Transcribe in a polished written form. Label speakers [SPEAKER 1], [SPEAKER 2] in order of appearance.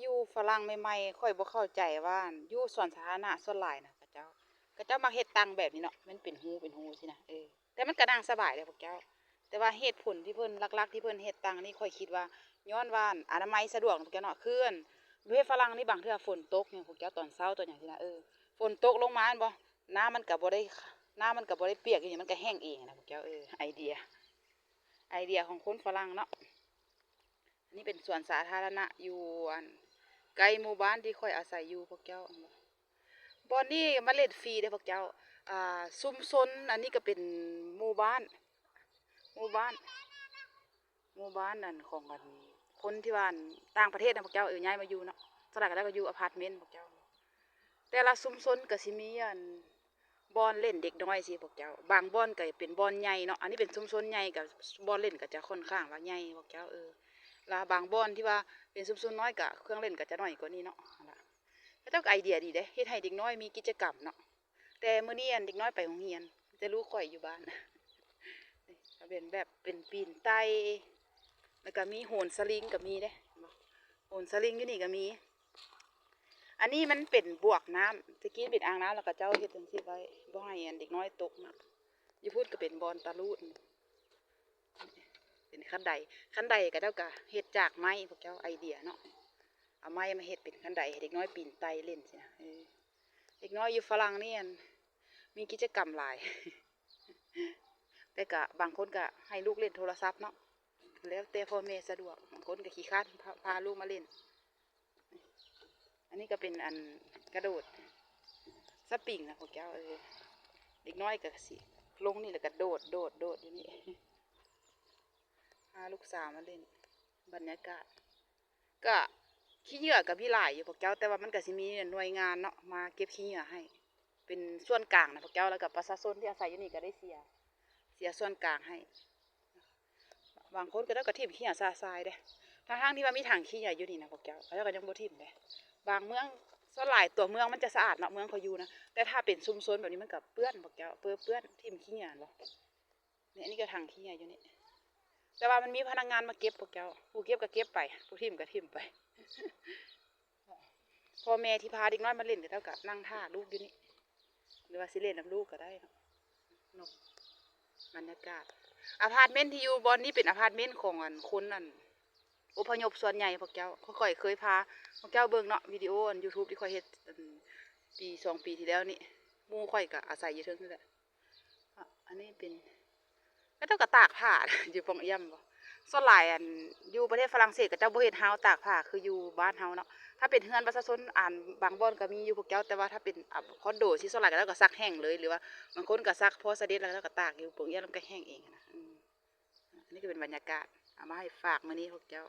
[SPEAKER 1] อยู่ฝรั่งใหม่ๆค่อยบ่เข้าใจว่าอยู่สวนสาธารณะส่วนหลายน่ะเขาเจ้ามักเฮ็ดตังแบบนี้เนาะมันเป็นหูสินะแต่มันก็นั่งสบายเด้พวกเจ้าแต่ว่าเหตุผลที่เพิ่นหลักๆที่เพิ่นเฮ็ดตังนี่ค่อยคิดว่าย้อนว่าอนามัยสะดวกพวกเจ้าเนาะคือประเทศฝรั่งนี่บางเทื่อฝนตกเนี่ยพวกเจ้าตอนเช้าตอนหยังซี่นะฝนตกลงมาแม่นบ่น้ำมันก็บ่ได้น้ำมันก็บ่ได้เปียกอยู่นี่มันก็แห้งเองนะพวกเจ้าไอเดียของคนฝรั่งเนาะนี่เป็นสวนสาธารณะอยู่อันไกลหมู่บ้านที่ค่อยอาศัยอยู่พวกเจ้าบ่อนนี้มาเล่นฟรีเด้อพวกเจ้าชุมชนอันนี้ก็เป็นหมู่บ้านหมู่บ้านหมู่บ้านนั่นของกันคนที่ว่าต่างประเทศนะพวกเจ้าย้ายมาอยู่เนาะสลายก็ได้ก็อยู่อพาร์ตเมนต์พวกเจ้าแต่ละชุมชนก็สิมีอันบ่อนเล่นเด็กน้อยสิพวกเจ้าบางบ่อนก็เป็นบ่อนใหญ่เนาะอันนี้เป็นชุมชนใหญ่กับบ่อนเล่นก็จะค่อนข้างว่าใหญ่พวกเจ้าแล้วบางบ่อนที่ว่าเป็นชุมชนน้อยก็เครื่องเล่นก็จะน้อยกว่านี้เนาะแล้วเจ้าก็ไอเดียดีเด้เฮ็ดให้เด็กน้อยมีกิจกรรมเนาะแต่มื้อนี้อันเด็กน้อยไปโรงเรียนแต่ลูกข่อยอยู่บ้านก็เป็นแบบเป็นปีนไต่แล้วก็มีโหนสลิงก็มีเด้โหนสลิงอยู่นี่ก็มีอันนี้มันเป็นบวกน้ำตะกี้เป็นอ่างน้ำแล้วก็เจ้าเฮ็ดจังซี่ไว้บ่ให้อันเด็กน้อยตกนะอยู่พูดก็เป็นบอนตะลูดเป็นคันไดก็เจ้าก็เฮ็ดจากไม้พวกเจ้าไอเดียเนาะเอาไม้มาเฮ็ดเป็นคันไดให้เด็กน้อยปีนไต่เล่นสินะเด็กน้อยอยู่ฝรั่งนี่มีกิจกรรมหลายแต่ก็บางคนก็ให้ลูกเล่นโทรศัพท์เนาะแล้วแต่พ่อแม่สะดวกบางคนก็ขี้คร้านพาลูกมาเล่นอันนี้ก็เป็นอันกระโดดสปริงนะพวกเจ้าเด็กน้อยก็สิลงนี่แล้วก็โดดอยู่นี่พาลูกสาวมาเล่นบรรยากาศก็ขี้เหยื่อกับพี่หลายอยู่พวกเจ้าแต่ว่ามันก็สิมีหน่วยงานเนาะมาเก็บขี้เหยื่อให้เป็นส่วนกลางนะพวกเจ้าแล้วกับประชาชนที่อาศัยอยู่นี่ก็ได้เสียส่วนกลางให้บางคนก็ได้กระทิ่มขี้เหยื่อทรายเด้ทางที่ว่ามีถังขี้เหยื่ออยู่นี่นะพวกเจ้าเขาก็ยังบ่ทิ่มเด้บางเมืองส่วนหลายตัวเมืองมันจะสะอาดเนาะเมืองเขาอยู่นะแต่ถ้าเป็นชุมชนแบบนี้มันกับเปื้อนพวกเจ้าเปื้อนทิ่มขี้เหยื่อบ่เนี่ยอันนี้ก็ถังขี้เหยื่ออยู่นี่แต่ว่ามันมีพนักงานมาเก็บพวกเจ้าผู้เก็บก็เก็บไปผู้ทิ่มก็ทิ่มไปพ่อแม่ที่พาเด็กน้อยมาเล่นก็เท่ากับนั่งท่าลูกอยู่นี่หรือว่าสิเล่นกับลูกก็ได้เนาะบรรยากาศอพาร์ตเมนต์ที่อยู่บอนนี้เป็นอพาร์ตเมนต์ของคนอพยพส่วนใหญ่พวกเจ้าค่อยเคยพาพวกเจ้าเบิ่งเนาะวิดีโอYouTube ที่ค่อยเฮ็ดปี2 ปีที่แล้วนี่หมู่ค่อยก็อาศัยอยู่เทิงนี่แหละอันนี้เป็นก็เจ้าก็ตากผ้าอยู่ปองเอี่ยมบ่ส่วนหลายอยู่ประเทศฝรั่งเศสก็เจ้าบ่เฮ็ดเฮาตากผ้าคืออยู่บ้านเฮาเนาะถ้าเป็นเฮือนประชาชนบางบ่อนก็มีอยู่พวกเจ้าแต่ว่าถ้าเป็นคอนโดที่ส่วนหลายก็เจ้าก็ซักแห้งเลยหรือว่าบางคนก็ซักพอเสด็จแล้วก็ตากอยู่ปองเอี่ยมมันก็แห้งเองนะอันนี้ก็เป็นบรรยากาศเอามาให้ฝากมื้อนี้พวกเจ้า